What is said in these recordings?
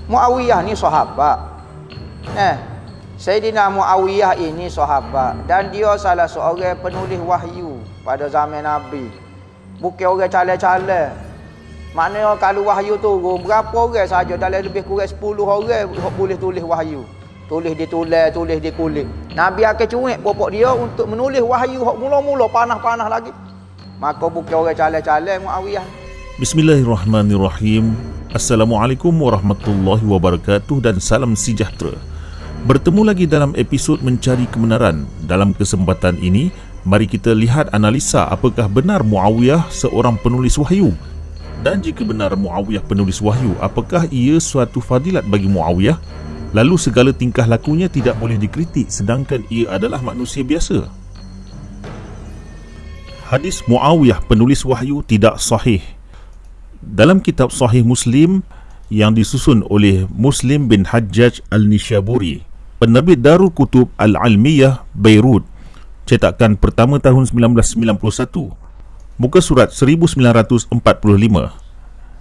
Muawiyah ni sahabat. Sayyidina Muawiyah ini sahabat dan dia salah seorang penulis wahyu pada zaman Nabi. Bukan orang calon-calon. Maknanya kalau wahyu turun, berapa orang saja, dalam lebih kurang 10 orang boleh tulis wahyu. Tulis dikulik. Nabi akan cuik bapak dia untuk menulis wahyu hak mula-mula panah-panah lagi. Maka bukan orang calon-calon Muawiyah. Bismillahirrahmanirrahim. Assalamualaikum warahmatullahi wabarakatuh dan salam sejahtera. Bertemu lagi dalam episod Mencari Kebenaran. Dalam kesempatan ini, mari kita lihat analisa apakah benar Muawiyah seorang penulis wahyu. Dan jika benar Muawiyah penulis wahyu, apakah ia suatu fadilat bagi Muawiyah? Lalu segala tingkah lakunya tidak boleh dikritik sedangkan ia adalah manusia biasa. Hadis Muawiyah penulis wahyu tidak sahih. Dalam kitab Sahih Muslim yang disusun oleh Muslim bin Hajjaj Al-Nishaburi, penerbit Darul Kutub Al-Almiyah Beirut, cetakan pertama tahun 1991, muka surat 1945,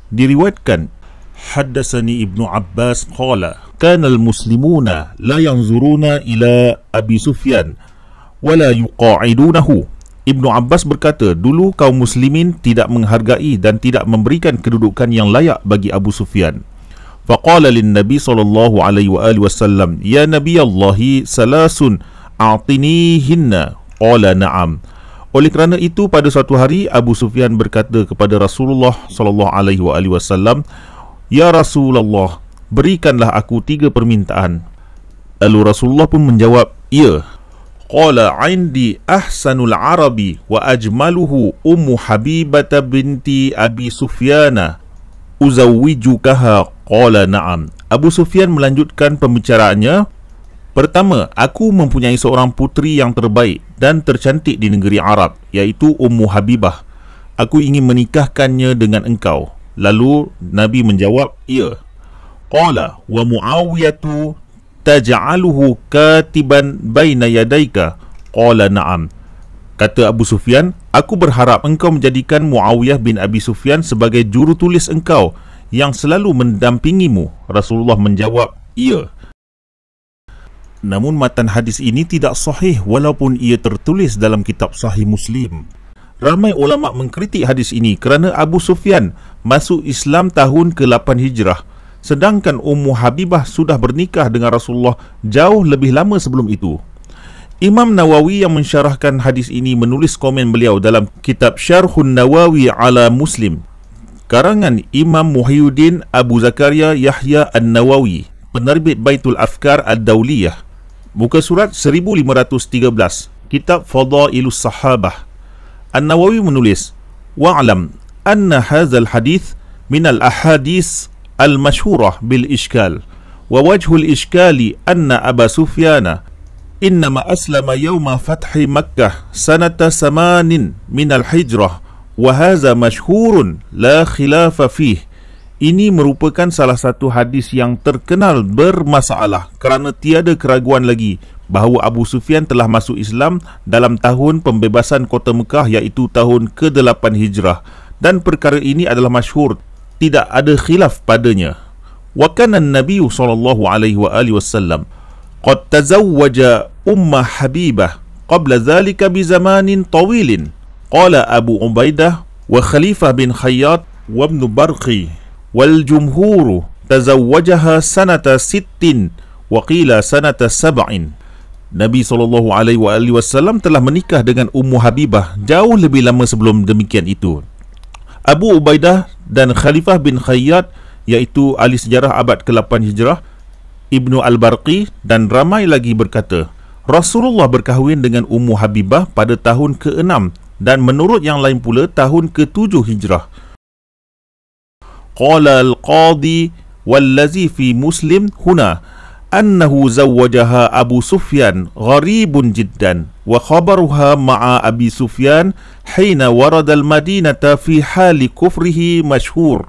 diriwayatkan Haddatsani Ibnu Abbas qala kana al-muslimuna la yanzuruna ila Abi Sufyan wa la yuqa'idunahu. Ibnu Abbas berkata, dulu kaum muslimin tidak menghargai dan tidak memberikan kedudukan yang layak bagi Abu Sufyan. Faqala lin Nabi sallallahu alaihi wasallam, ya Nabi Allah, salasun a'tinihinna. Qala na'am. Oleh kerana itu pada suatu hari Abu Sufyan berkata kepada Rasulullah sallallahu alaihi wasallam, ya Rasulullah, berikanlah aku 3 permintaan. Lalu Rasulullah pun menjawab, ya. Qala indi ahsanul arabi wa ajmaluhu ummu Habibah binti Abi Sufyana uzawwijukaha. Qala na'am. Abu Sufyan melanjutkan pembicaraannya. Pertama, aku mempunyai seorang puteri yang terbaik dan tercantik di negeri Arab, iaitu Ummu Habibah. Aku ingin menikahkannya dengan engkau. Lalu Nabi menjawab, ya. Qala wa Muawiyatu taj'aluhu katiban baina yadayka. Qala na'am. Kata Abu Sufyan, aku berharap engkau menjadikan Muawiyah bin Abi Sufyan sebagai juru tulis engkau yang selalu mendampingimu. Rasulullah menjawab, ya. Namun matan hadis ini tidak sahih walaupun ia tertulis dalam kitab Sahih Muslim. Ramai ulama mengkritik hadis ini kerana Abu Sufyan masuk Islam tahun ke-8 Hijrah, sedangkan Ummu Habibah sudah bernikah dengan Rasulullah jauh lebih lama sebelum itu. Imam Nawawi yang mensyarahkan hadis ini menulis komen beliau dalam kitab Syarhun Nawawi ala Muslim, karangan Imam Muhyiddin Abu Zakaria Yahya An-Nawawi, penerbit Baitul Afkar Ad-Dawliyah, muka surat 1513, kitab Fadailus Sahabah. An-Nawawi menulis, wa'alam anna hadzal hadith min al-ahadis al-mashhurah bil-ishkal wa wajhul ishkali anna Aba Sufyana innama aslama yawma fathi Makkah sanata 8 min al-hijrah wa hadza mashhurun la khilafa fih. Ini merupakan salah satu hadis yang terkenal bermasalah kerana tiada keraguan lagi bahawa Abu Sufyan telah masuk Islam dalam tahun pembebasan kota Mekah, iaitu tahun ke-8 Hijrah, dan perkara ini adalah masyhur, tidak ada khilaf padanya. Wa kana an-nabiy sallallahu alaihi wasallam qad tazawwaja Umma Habibah qabla dhalika bi zamanin tawilin. Qala Abu Ubaidah wa Khalifah bin Khayyat wa Ibn Barqi wal jumhur tazawwajaha sanata 60 wa qila sanata 7. Nabi SAW telah menikah dengan Ummu Habibah jauh lebih lama sebelum demikian itu. Abu Ubaidah dan Khalifah bin Khayyat, iaitu ahli sejarah abad ke-8 Hijrah, Ibnu Al-Barqi dan ramai lagi berkata, Rasulullah berkahwin dengan Ummu Habibah pada tahun ke-6 dan menurut yang lain pula tahun ke-7 Hijrah. Qala al-qadi wallazi fi Muslim huna annahu zawwajaha Abu Sufyan gharibun jiddan wa khabaruha ma'a Abi Sufyan hina warada al-Madinata fi hali kufrihi masyhur.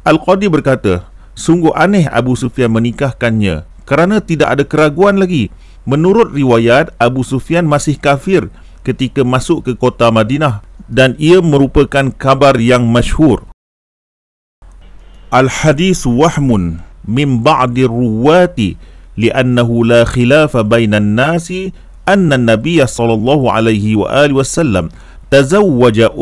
Al-Qadi berkata, sungguh aneh Abu Sufyan menikahkannya kerana tidak ada keraguan lagi. Menurut riwayat, Abu Sufyan masih kafir ketika masuk ke kota Madinah dan ia merupakan kabar yang masyhur. Al-hadis wahmun min ba'di ruwati li'annahu la khilafa bainan nasi anna an-nabiy sallallahu alaihi wa alihi wasallam tazawwaja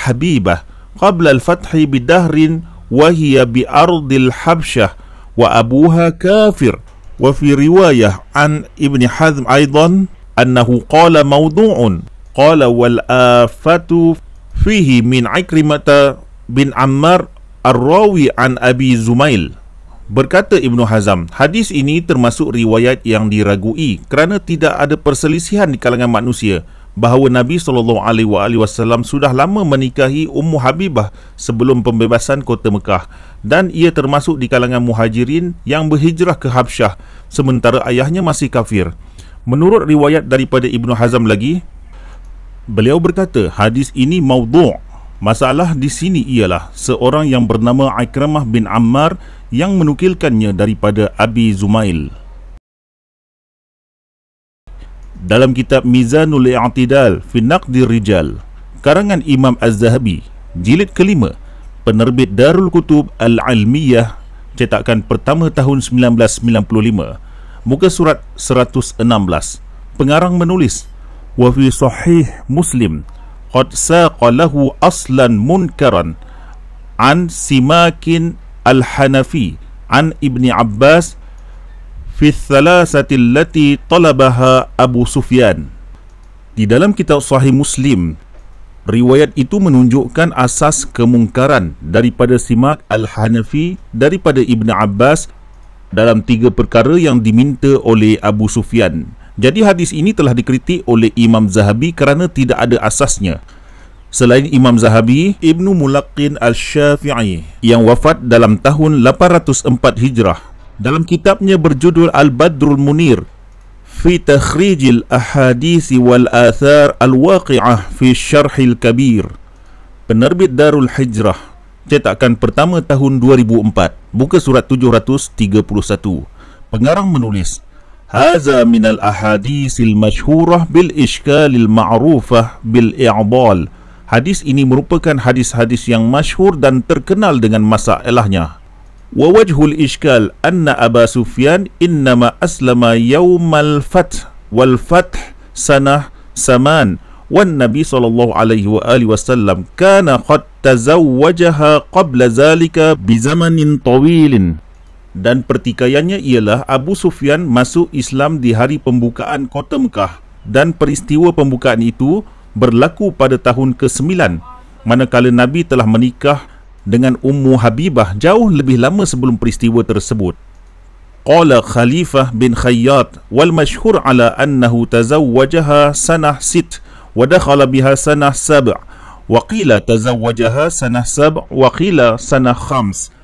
Habibah qabla al-fathi bidahrin wa hiya bi ardil Habsyah wa abuha kafir. Wa fi riwayah an Ibn Hazm aidan annahu qala mawdu'un qala wal afatu fihi min Ikrimah bin Ammar ar-rawi an Abi Zumail. Berkata Ibnu Hazm, hadis ini termasuk riwayat yang diragui kerana tidak ada perselisihan di kalangan manusia bahawa Nabi SAW sudah lama menikahi Ummu Habibah sebelum pembebasan kota Mekah, dan ia termasuk di kalangan muhajirin yang berhijrah ke Habsyah sementara ayahnya masih kafir. Menurut riwayat daripada Ibnu Hazm lagi, beliau berkata hadis ini maudhu'. Masalah di sini ialah seorang yang bernama Ikrimah bin Ammar yang menukilkannya daripada Abi Zumail. Dalam kitab Mizanul I'tidal fi Naqdir Rijal, karangan Imam Az-Zahabi, jilid kelima, penerbit Darul Kutub Al-Ilmiyah, cetakan pertama tahun 1995, muka surat 116, pengarang menulis, wa fi sahih Muslim qad saqa lahu aslan munkaran an Simakin al-Hanafi an Ibni Abbas fi thalathati allati talabaha Abu Sufyan. Di dalam kitab Sahih Muslim, riwayat itu menunjukkan asas kemungkaran daripada Simak al-Hanafi daripada Ibn Abbas dalam 3 perkara yang diminta oleh Abu Sufyan. Jadi hadis ini telah dikritik oleh Imam Zahabi kerana tidak ada asasnya. Selain Imam Zahabi, Ibnu Mulaqqin Al-Syafi'i yang wafat dalam tahun 804 Hijrah, dalam kitabnya berjudul Al-Badrul Munir fi Takhrijil Ahadith wal Athar Al-Waqi'ah fi Syarhil Kabir, penerbit Darul Hijrah, cetakan pertama tahun 2004, buka surat 731. Pengarang menulis, Haza minal ahadisil masyhurah bil ishkalil ma'rufah bil i'dal. Hadis ini merupakan hadis-hadis yang masyhur dan terkenal dengan masalahnya. Wa wajhul ishkal anna Aba Sufyan innama aslama yawmal fath wal fath sanah saman wan Nabi sallallahu alaihi wa alihi wasallam kana qad tazawwajaha qabla zalika bi zamanin tawilin. Dan pertikaiannya ialah Abu Sufyan masuk Islam di hari pembukaan kota Mekah, dan peristiwa pembukaan itu berlaku pada tahun ke-9, manakala Nabi telah menikah dengan Ummu Habibah jauh lebih lama sebelum peristiwa tersebut. Qala Khalifah bin Khayyat wal masyhur ala annahu tazawwajaha sanah 6 wa dakhala biha sanah 7 wa qila tazawwajaha sanah 7 wa qila sanah 5.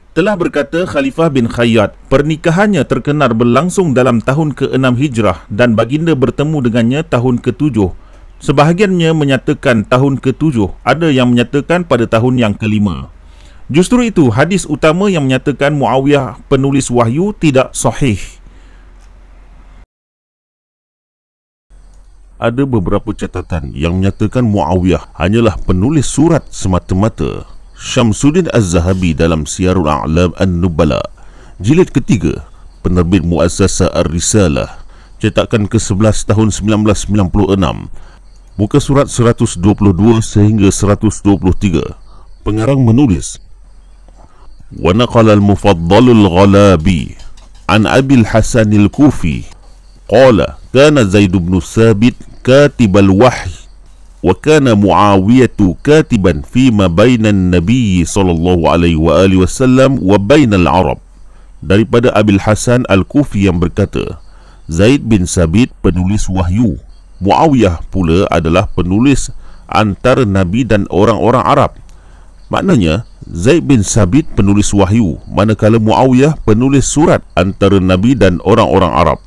Telah berkata Khalifah bin Khayyat, pernikahannya terkenar berlangsung dalam tahun ke-6 Hijrah dan baginda bertemu dengannya tahun ke-7. Sebahagiannya menyatakan tahun ke-7, ada yang menyatakan pada tahun yang ke-5. Justru itu, hadis utama yang menyatakan Muawiyah penulis wahyu tidak sahih. Ada beberapa catatan yang menyatakan Muawiyah hanyalah penulis surat semata-mata. Syamsuddin Az-Zahabi dalam Siyarul A'lam An-Nubala, jilid ketiga, penerbit Muassasah Ar-Risalah, cetakan ke-11 tahun 1996, muka surat 122 sehingga 123. Pengarang menulis, wa naqala al-Mufaddalul Ghalabi an Abil Hasan al-Kufi qala kana Zaid bin Sabit katibal wahy wa kana Muawiyah katiban fima bainan Nabi sallallahu alaihi wa alihi wasallam wa bainal Arab. Daripada Abil Hasan Al-Kufi yang berkata, Zaid bin Sabit penulis wahyu, Muawiyah pula adalah penulis antara Nabi dan orang-orang Arab. Maknanya Zaid bin Sabit penulis wahyu, manakala Muawiyah penulis surat antara Nabi dan orang-orang Arab.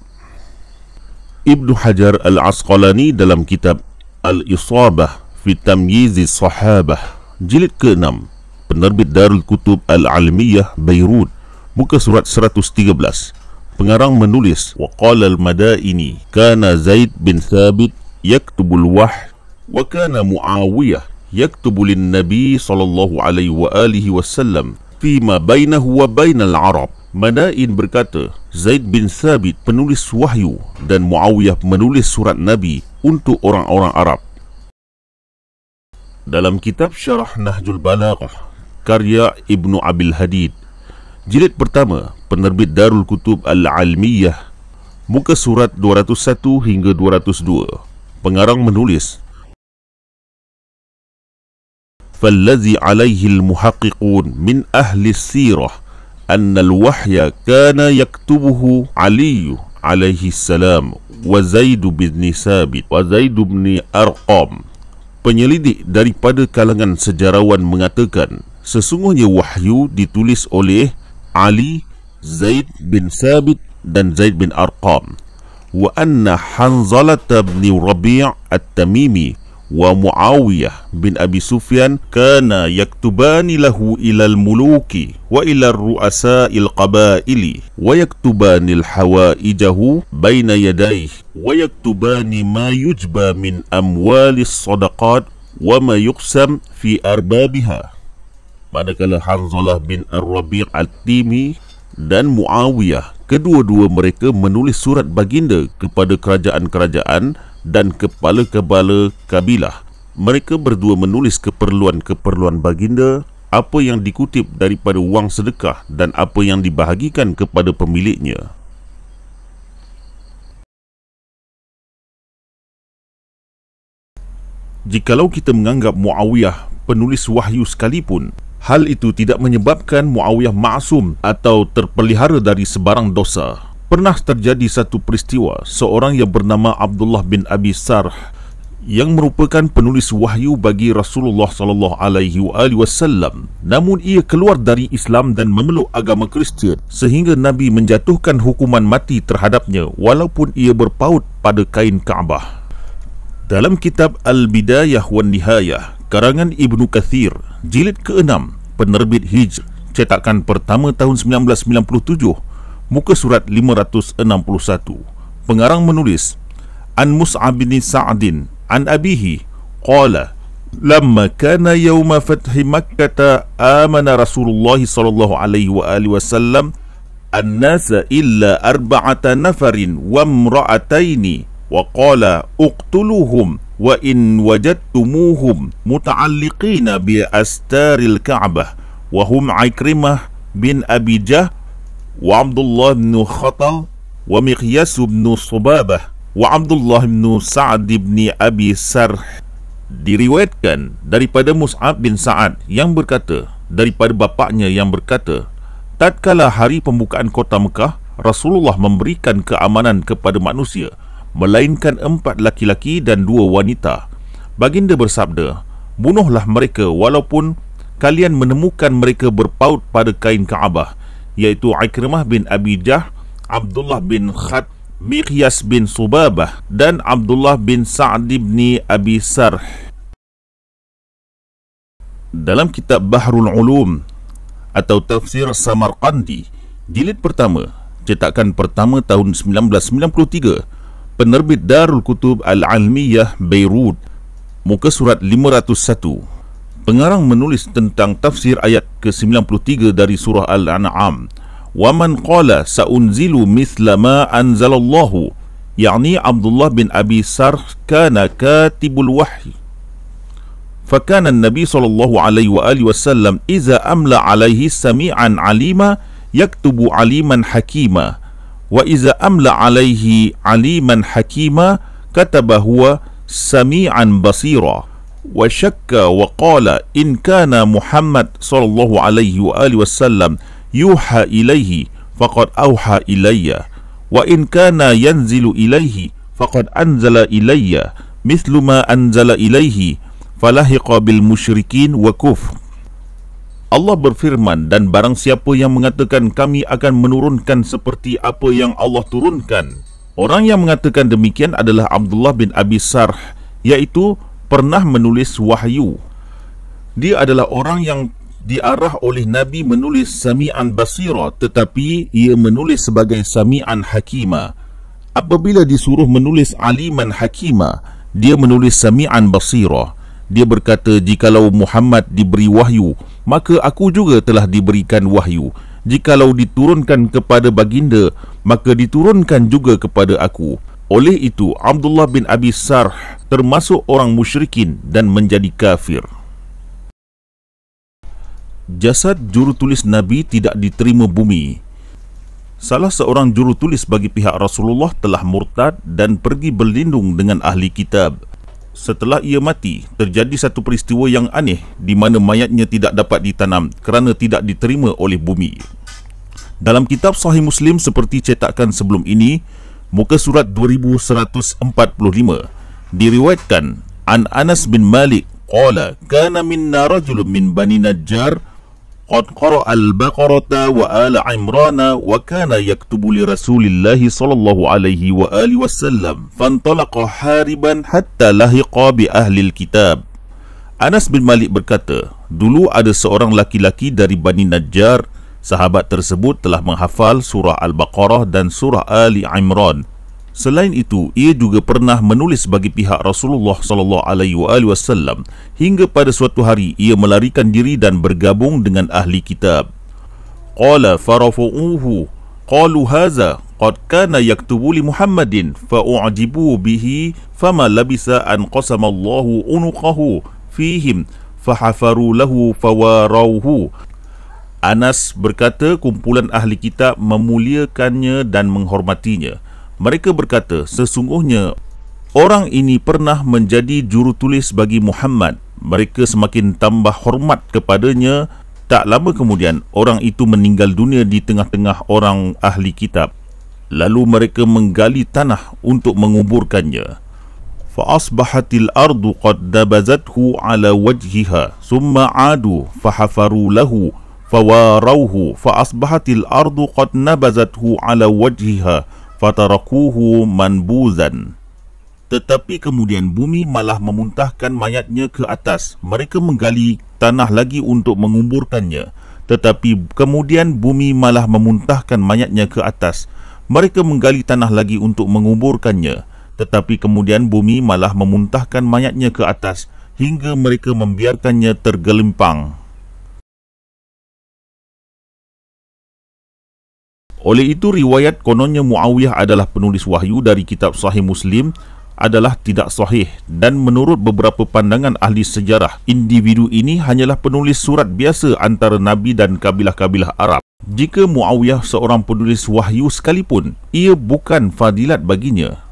Ibnu Hajar Al-Asqalani dalam kitab Al-Isabah fi Tamyizi Sahabah, jilid ke-6, penerbit Darul Kutub Al-Almiyah Beirut, muka surat 113. Pengarang menulis, wa qala al-Madaini kana Zaid bin Thabit yaktubul wahy wa kana Muawiyah yaktubu lin Nabi sallallahu alaihi wa alihi wasallam fima bainahu wa bainal Arab. Madain berkata, Zaid bin Thabit penulis wahyu dan Muawiyah menulis surat Nabi untuk orang-orang Arab. Dalam kitab Syarah Nahjul Balaghah karya Ibnu Abil Hadid, jilid pertama, penerbit Darul Kutub Al-Almiyah, muka surat 201 hingga 202, pengarang menulis, فالذي عليه المحققون من أهل السيرة أن الوحي كان يكتبه علي عليه السلام وزيد بن ثابت وزيد بن أرقام. Penyelidik daripada kalangan sejarawan mengatakan sesungguhnya wahyu ditulis oleh Ali, Zaid bin Thabit dan Zaid bin Arqam. Wa anna Hanzalah bin Rabi' at-Tamimi wa Muawiyah bin Abi Sufyan kana yaktubani lahu ilal muluki wa ilal ru'asa'il qabaili wa yaktubani al-hawaijahu baina yadayhi wa yaktubani ma yujba min amwalis sadaqat wa ma yuqsam fi arbabiha. Manakala Hanzalah bin Ar-Rabi' at-Timi dan Muawiyah, kedua-dua mereka menulis surat baginda kepada kerajaan-kerajaan dan kepala-kepala kabilah. Mereka berdua menulis keperluan-keperluan baginda, apa yang dikutip daripada wang sedekah dan apa yang dibahagikan kepada pemiliknya. Jikalau kita menganggap Muawiyah penulis wahyu sekalipun, hal itu tidak menyebabkan Muawiyah maksum atau terpelihara dari sebarang dosa. Pernah terjadi satu peristiwa, seorang yang bernama Abdullah bin Abi Sarh yang merupakan penulis wahyu bagi Rasulullah sallallahu alaihi wasallam, namun ia keluar dari Islam dan memeluk agama Kristian sehingga Nabi menjatuhkan hukuman mati terhadapnya walaupun ia berpaut pada kain Kaabah. Dalam kitab Al-Bidayah wan Nihayah karangan Ibnu Kathir, jilid ke-6, penerbit Hijr, cetakan pertama tahun 1997, muka surat 561, pengarang menulis, An Mus'ab bin Sa'din an abihi qala lamma kana yawma fathi Makkah amana Rasulullah sallallahu alaihi wasallam an-nasa illa 4 nafarin wa imra'ataini wa qala uqtuluhum wa in wajadtumuhum muta'alliqina bi astaril Ka'bah wa hum Ikrimah bin Abi Jahl wa Abdullah bin Khatal wa Miqyas bin Subabah wa Abdullah bin Sa'ad bin Abi Sarh. Diriwayatkan daripada Mus'ab bin Sa'ad yang berkata, daripada bapaknya yang berkata, tatkala hari pembukaan kota Mekah, Rasulullah memberikan keamanan kepada manusia, melainkan 4 laki-laki dan 2 wanita. Baginda bersabda, bunuhlah mereka walaupun kalian menemukan mereka berpaut pada kain Kaabah, iaitu Ikrimah bin Abi Jahl, Abdullah bin Khat, Miqyas bin Subabah dan Abdullah bin Sa'd bin Abi Sarh. Dalam kitab Bahrul Ulum atau Tafsir Samarqandi, jilid pertama, cetakan pertama tahun 1993, penerbit Darul Kutub Al-Almiyah Beirut, muka surat 501, pengarang menulis tentang tafsir ayat ke-93 dari surah Al-An'am, wa man qala sa'unzilu mithla ma anzalallahu, yakni Abdullah bin Abi Sarh kana katibul wahyi, fakana an-nabi sallallahu alaihi wasallam iza amla alaihi sami'an alima yaktubu aliman hakima wa iza amla alaihi aliman hakima kataba huwa sami'an basira. Wa syakka wa qala in kana Muhammad sallallahu alaihi wasallam yuha ilaihi faqad auha ilayya wa in kana yanzilu ilaihi faqad anzala ilayya mithlu ma anzala ilaihi falahiqa bil musyrikin wa kufr. Allah berfirman, dan barang siapa yang mengatakan kami akan menurunkan seperti apa yang Allah turunkan, orang yang mengatakan demikian adalah Abdullah bin Abi Sarh, iaitu pernah menulis wahyu. Dia adalah orang yang diarah oleh Nabi menulis Sami'an Basira, tetapi ia menulis sebagai Sami'an Hakima. Apabila disuruh menulis Aliman Hakima, dia menulis Sami'an Basira. Dia berkata, jikalau Muhammad diberi wahyu, maka aku juga telah diberikan wahyu. Jikalau diturunkan kepada baginda, maka diturunkan juga kepada aku. Oleh itu, Abdullah bin Abi Sarh termasuk orang musyrikin dan menjadi kafir. Jasad jurutulis Nabi tidak diterima bumi. Salah seorang jurutulis bagi pihak Rasulullah telah murtad dan pergi berlindung dengan ahli kitab. Setelah ia mati, terjadi satu peristiwa yang aneh di mana mayatnya tidak dapat ditanam kerana tidak diterima oleh bumi. Dalam kitab Sahih Muslim seperti cetakan sebelum ini, muka surat 2145, diriwayatkan an Anas bin Malik qala kana minna rajulun min Bani Najjar qad qara'a al-Baqarata wa ala Imrana wa kana yaktubu li Rasulillah sallallahu alaihi wa alihi wasallam fantalaqa hariban hatta lahiqa bi ahli al-kitab. Anas bin Malik berkata, dulu ada seorang laki-laki dari Bani Najjar. Sahabat tersebut telah menghafal surah Al-Baqarah dan surah Ali Imran. Selain itu, ia juga pernah menulis bagi pihak Rasulullah sallallahu alaihi wasallam hingga pada suatu hari ia melarikan diri dan bergabung dengan ahli kitab. Qala farafu'uhu qalu hadza qad kana yaktubu li Muhammadin fa'u'jibu bihi fama labisa an qasama Allahu unuqahu fihim fahafaru lahu fawarauhu. Anas berkata kumpulan ahli kitab memuliakannya dan menghormatinya. Mereka berkata, sesungguhnya orang ini pernah menjadi jurutulis bagi Muhammad. Mereka semakin tambah hormat kepadanya. Tak lama kemudian, orang itu meninggal dunia di tengah-tengah orang ahli kitab. Lalu mereka menggali tanah untuk menguburkannya. Fa'asbahatil ardu qad dabazathu ala wajhiha summa adu fahafaru lahu fawarauhu fa'asbahatil ardu qad nabazathu ala wajhiha fatarakuhu manbuzan. Tetapi kemudian bumi malah memuntahkan mayatnya ke atas. Mereka menggali tanah lagi untuk menguburkannya. Tetapi kemudian bumi malah memuntahkan mayatnya ke atas. Mereka menggali tanah lagi untuk menguburkannya. Tetapi kemudian bumi malah memuntahkan mayatnya ke atas hingga mereka membiarkannya tergelimpang. Oleh itu, riwayat kononnya Muawiyah adalah penulis wahyu dari kitab Sahih Muslim adalah tidak sahih, dan menurut beberapa pandangan ahli sejarah, individu ini hanyalah penulis surat biasa antara Nabi dan kabilah-kabilah Arab. Jika Muawiyah seorang penulis wahyu sekalipun, ia bukan fadilat baginya.